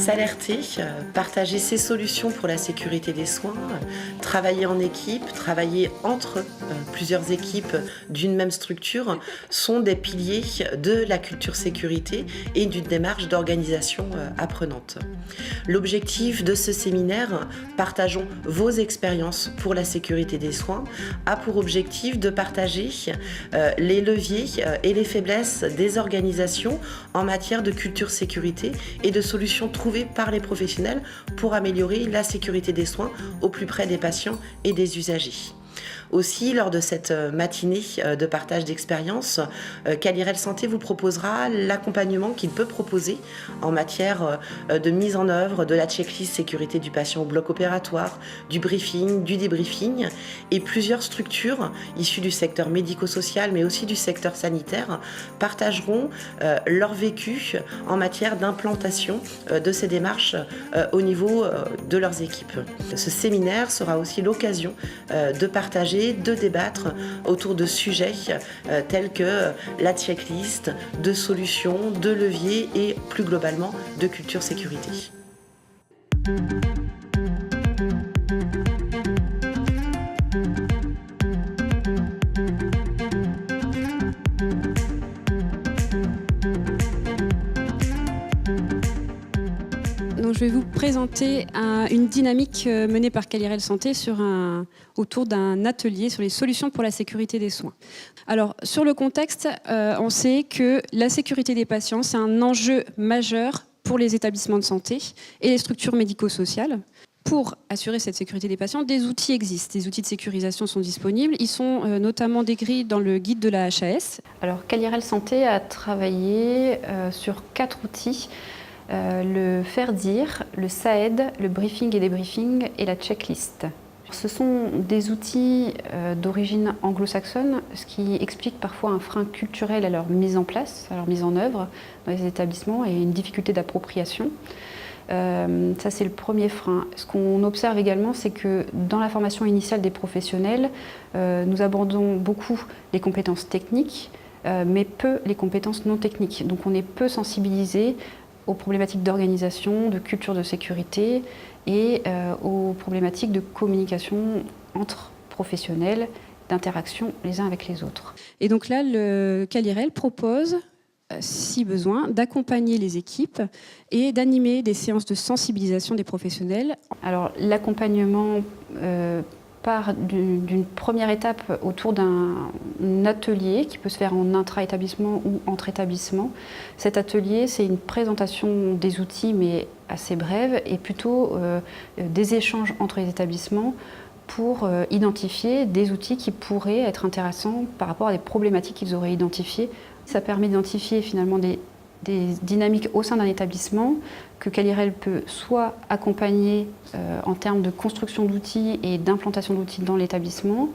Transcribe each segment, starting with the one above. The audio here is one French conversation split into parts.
s'alerter, partager ses solutions pour la sécurité des soins, travailler en équipe, travailler entre plusieurs équipes d'une même structure sont des piliers de la culture sécurité et d'une démarche d'organisation apprenante. L'objectif de ce séminaire, partageons vos expériences pour la sécurité des soins, a pour objectif de partager les leviers et les faiblesses des organisations en matière de culture sécurité et de solutions trouvées par les professionnels pour améliorer la sécurité des soins au plus près des patients et des usagers. Aussi, lors de cette matinée de partage d'expériences, Calirel Santé vous proposera l'accompagnement qu'il peut proposer en matière de mise en œuvre de la checklist sécurité du patient au bloc opératoire, du briefing, du débriefing, et plusieurs structures issues du secteur médico-social mais aussi du secteur sanitaire partageront leur vécu en matière d'implantation de ces démarches au niveau de leurs équipes. Ce séminaire sera aussi l'occasion de partager, de débattre autour de sujets tels que la checklist, de solutions, de leviers et plus globalement de culture sécurité. Donc, je vais vous présenter une dynamique menée par Calirel Santé autour d'un atelier sur les solutions pour la sécurité des soins. Alors, sur le contexte, on sait que la sécurité des patients, c'est un enjeu majeur pour les établissements de santé et les structures médico-sociales. Pour assurer cette sécurité des patients, des outils existent. Des outils de sécurisation sont disponibles. Ils sont notamment décrits dans le guide de la HAS. Alors, Calirel Santé a travaillé sur 4 outils. Le faire dire, le SAED, le briefing et débriefing et la checklist. Ce sont des outils d'origine anglo-saxonne, ce qui explique parfois un frein culturel à leur mise en place, à leur mise en œuvre dans les établissements et une difficulté d'appropriation. Ça, c'est le premier frein. Ce qu'on observe également, c'est que dans la formation initiale des professionnels, nous abordons beaucoup les compétences techniques, mais peu les compétences non techniques. Donc on est peu sensibilisé aux problématiques d'organisation, de culture de sécurité et aux problématiques de communication entre professionnels, d'interaction les uns avec les autres. Et donc là, le Calirel propose, si besoin, d'accompagner les équipes et d'animer des séances de sensibilisation des professionnels. Alors l'accompagnement part d'une première étape autour d'un atelier qui peut se faire en intra-établissement ou entre établissements. Cet atelier, c'est une présentation des outils, mais assez brève, et plutôt des échanges entre les établissements pour identifier des outils qui pourraient être intéressants par rapport à des problématiques qu'ils auraient identifiées. Ça permet d'identifier finalement des dynamiques au sein d'un établissement que Calirel peut soit accompagner en termes de construction d'outils et d'implantation d'outils dans l'établissement.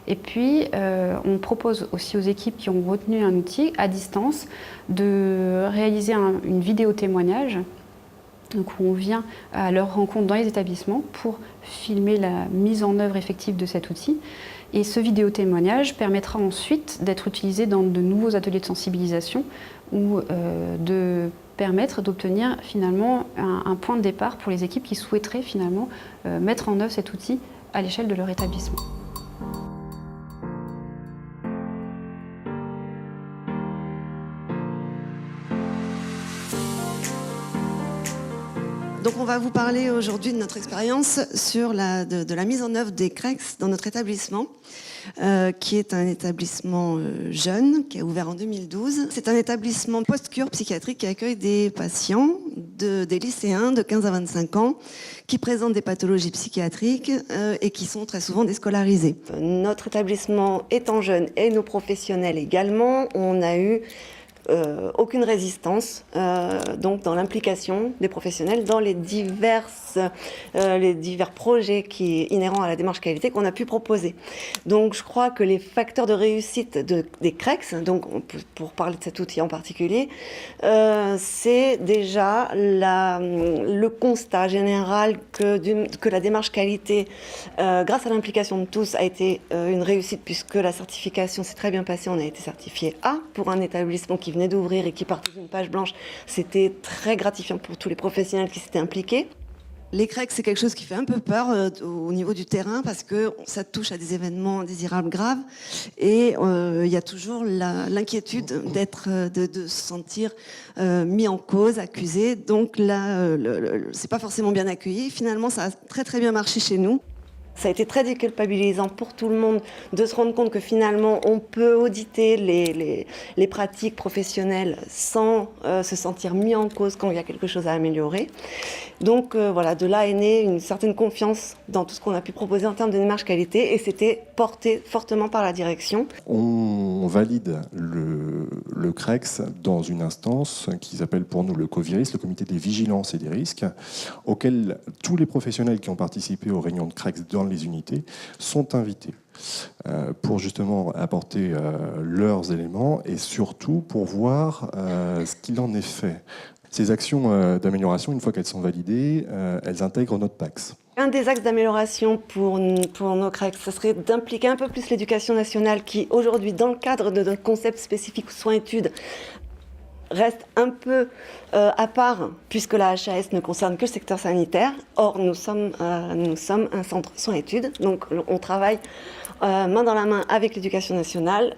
Et puis, on propose aussi aux équipes qui ont retenu un outil à distance de réaliser une vidéo témoignage. Donc, où on vient à leur rencontre dans les établissements pour filmer la mise en œuvre effective de cet outil. Et ce vidéo témoignage permettra ensuite d'être utilisé dans de nouveaux ateliers de sensibilisation ou de permettre d'obtenir finalement un point de départ pour les équipes qui souhaiteraient finalement mettre en œuvre cet outil à l'échelle de leur établissement. Donc on va vous parler aujourd'hui de notre expérience sur de la mise en œuvre des CREX dans notre établissement, qui est un établissement jeune, qui a ouvert en 2012. C'est un établissement post-cure psychiatrique qui accueille des patients, des lycéens de 15 à 25 ans, qui présentent des pathologies psychiatriques et qui sont très souvent déscolarisés. Notre établissement étant jeune et nos professionnels également, on a eu aucune résistance donc dans l'implication des professionnels dans les divers projets inhérents à la démarche qualité qu'on a pu proposer. Donc je crois que les facteurs de réussite des CREX, donc pour parler de cet outil en particulier, c'est déjà le constat général que la démarche qualité, grâce à l'implication de tous, a été une réussite puisque la certification s'est très bien passée. On a été certifié A pour un établissement qui qui venait d'ouvrir et qui partait d'une page blanche. C'était très gratifiant pour tous les professionnels qui s'étaient impliqués. Les CREX, c'est quelque chose qui fait un peu peur au niveau du terrain parce que ça touche à des événements indésirables graves et il y a toujours l'inquiétude de se sentir mis en cause, accusé. Donc là, c'est pas forcément bien accueilli. Finalement, ça a très très bien marché chez nous. Ça a été très déculpabilisant pour tout le monde de se rendre compte que finalement on peut auditer les pratiques professionnelles sans se sentir mis en cause quand il y a quelque chose à améliorer. Donc voilà, de là est née une certaine confiance dans tout ce qu'on a pu proposer en termes de démarche qualité et c'était porté fortement par la direction. On valide le CREX dans une instance qui s'appelle pour nous le COVIRIS, le Comité des vigilances et des risques, auquel tous les professionnels qui ont participé aux réunions de CREX dans les unités sont invités pour justement apporter leurs éléments et surtout pour voir ce qu'il en est fait. Ces actions d'amélioration, une fois qu'elles sont validées, elles intègrent notre PAX. Un des axes d'amélioration pour nos CREX, ce serait d'impliquer un peu plus l'éducation nationale qui, aujourd'hui, dans le cadre de notre concept spécifique soins-études, reste un peu à part, puisque la HAS ne concerne que le secteur sanitaire. Or, nous sommes un centre soins-études, donc on travaille main dans la main avec l'éducation nationale.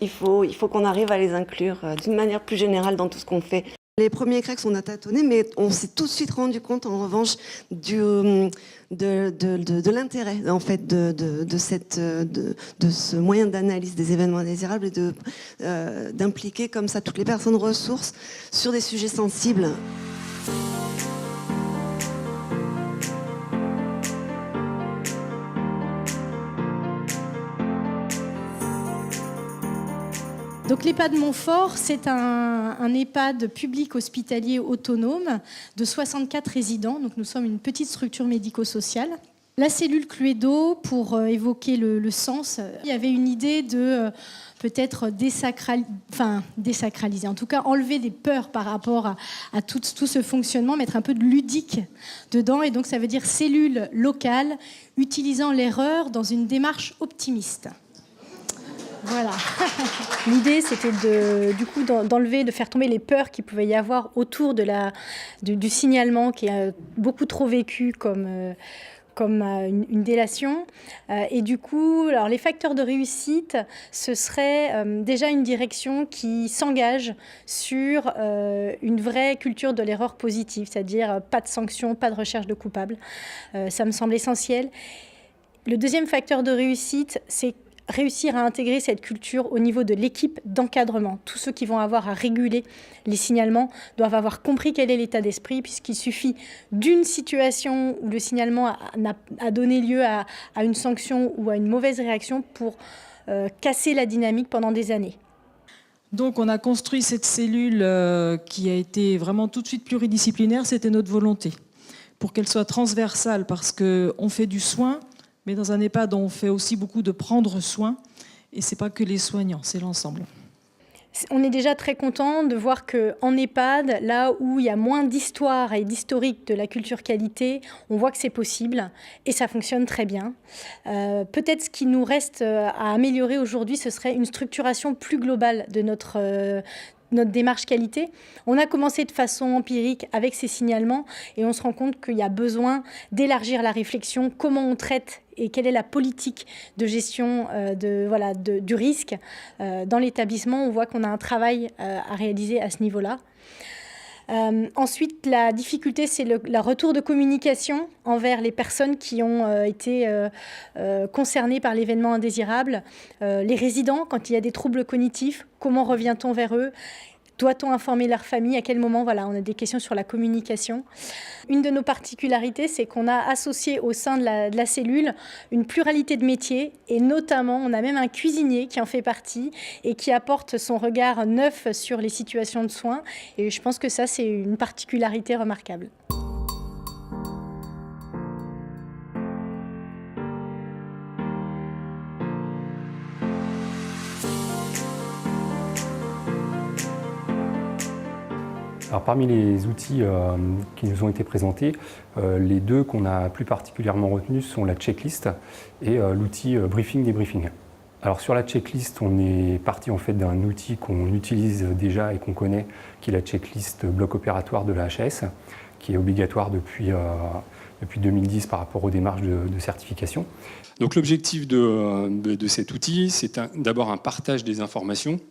Il faut qu'on arrive à les inclure d'une manière plus générale dans tout ce qu'on fait. Les premiers CREX, on a tâtonné, mais on s'est tout de suite rendu compte, en revanche, de l'intérêt en fait, de ce moyen d'analyse des événements indésirables et d'impliquer comme ça toutes les personnes ressources sur des sujets sensibles. Donc l'EHPAD Montfort, c'est un EHPAD public hospitalier autonome de 64 résidents. Donc nous sommes une petite structure médico-sociale. La cellule Cluedo, pour évoquer le sens, il y avait une idée de peut-être désacraliser, en tout cas enlever des peurs par rapport à tout ce fonctionnement, mettre un peu de ludique dedans. Et donc ça veut dire cellule locale, utilisant l'erreur dans une démarche optimiste. Voilà. L'idée, c'était d'enlever, de faire tomber les peurs qu'il pouvait y avoir autour du signalement qui est beaucoup trop vécu comme une délation. Et du coup, alors, les facteurs de réussite, ce serait déjà une direction qui s'engage sur une vraie culture de l'erreur positive, c'est-à-dire pas de sanctions, pas de recherche de coupables. Ça me semble essentiel. Le deuxième facteur de réussite, c'est réussir à intégrer cette culture au niveau de l'équipe d'encadrement. Tous ceux qui vont avoir à réguler les signalements doivent avoir compris quel est l'état d'esprit, puisqu'il suffit d'une situation où le signalement a donné lieu à une sanction ou à une mauvaise réaction pour casser la dynamique pendant des années. Donc on a construit cette cellule qui a été vraiment tout de suite pluridisciplinaire, c'était notre volonté, pour qu'elle soit transversale, parce qu'on fait du soin, mais dans un EHPAD, on fait aussi beaucoup de prendre soin. Et ce n'est pas que les soignants, c'est l'ensemble. On est déjà très content de voir qu'en EHPAD, là où il y a moins d'histoire et d'historique de la culture qualité, on voit que c'est possible et ça fonctionne très bien. Peut-être ce qui nous reste à améliorer aujourd'hui, ce serait une structuration plus globale de notre démarche qualité. On a commencé de façon empirique avec ces signalements et on se rend compte qu'il y a besoin d'élargir la réflexion, comment on traite et quelle est la politique de gestion du risque. Dans l'établissement, on voit qu'on a un travail à réaliser à ce niveau-là. Ensuite, la difficulté, c'est le retour de communication envers les personnes qui ont été concernées par l'événement indésirable. Les résidents, quand il y a des troubles cognitifs, comment revient-on vers eux ? Doit-on informer leur famille ? À quel moment ? Voilà, on a des questions sur la communication. Une de nos particularités, c'est qu'on a associé au sein de la cellule une pluralité de métiers et notamment, on a même un cuisinier qui en fait partie et qui apporte son regard neuf sur les situations de soins. Et je pense que ça, c'est une particularité remarquable. Alors, parmi les outils qui nous ont été présentés, les deux qu'on a plus particulièrement retenus sont la checklist et l'outil briefing-débriefing. Alors sur la checklist, on est parti en fait d'un outil qu'on utilise déjà et qu'on connaît, qui est la checklist bloc opératoire de la HAS, qui est obligatoire depuis 2010 par rapport aux démarches de certification. Donc l'objectif de cet outil, c'est d'abord un partage des informations,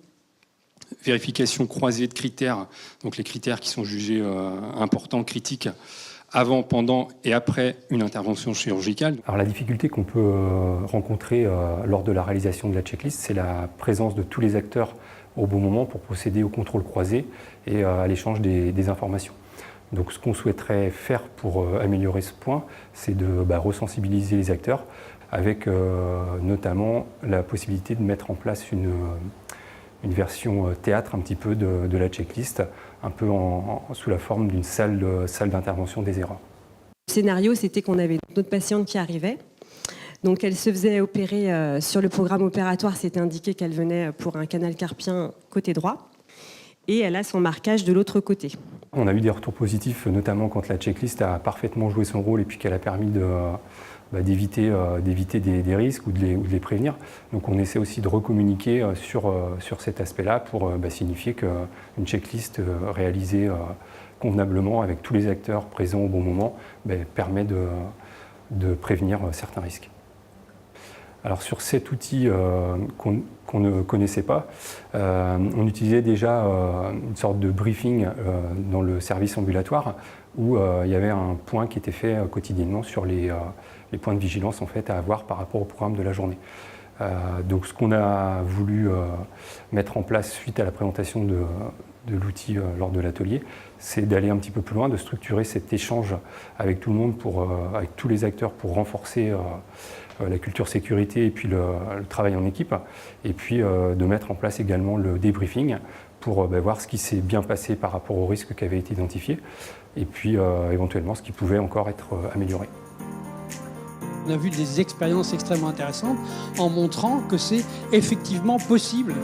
vérification croisée de critères, donc les critères qui sont jugés importants, critiques, avant, pendant et après une intervention chirurgicale. Alors la difficulté qu'on peut rencontrer lors de la réalisation de la checklist, c'est la présence de tous les acteurs au bon moment pour procéder au contrôle croisé et à l'échange des informations. Donc ce qu'on souhaiterait faire pour améliorer ce point, c'est de resensibiliser les acteurs avec notamment la possibilité de mettre en place une version théâtre un petit peu de la checklist, un peu sous la forme d'une salle d'intervention des erreurs. Le scénario, c'était qu'on avait notre patiente qui arrivait. Donc elle se faisait opérer sur le programme opératoire, c'était indiqué qu'elle venait pour un canal carpien côté droit. Et elle a son marquage de l'autre côté. On a eu des retours positifs, notamment quand la checklist a parfaitement joué son rôle et puis qu'elle a permis d'éviter des risques ou de les prévenir. Donc on essaie aussi de recommuniquer sur cet aspect-là pour signifier qu'une checklist réalisée convenablement avec tous les acteurs présents au bon moment permet de prévenir certains risques. Alors sur cet outil qu'on ne connaissait pas, on utilisait déjà une sorte de briefing dans le service ambulatoire où il y avait un point qui était fait quotidiennement sur les points de vigilance en fait, à avoir par rapport au programme de la journée. Donc ce qu'on a voulu mettre en place suite à la présentation de l'outil lors de l'atelier, c'est d'aller un petit peu plus loin, de structurer cet échange avec tout le monde, avec tous les acteurs pour renforcer la culture sécurité et puis le travail en équipe, et puis de mettre en place également le débriefing pour voir ce qui s'est bien passé par rapport aux risques qui avaient été identifiés, et puis éventuellement ce qui pouvait encore être amélioré. On a vu des expériences extrêmement intéressantes en montrant que c'est effectivement possible.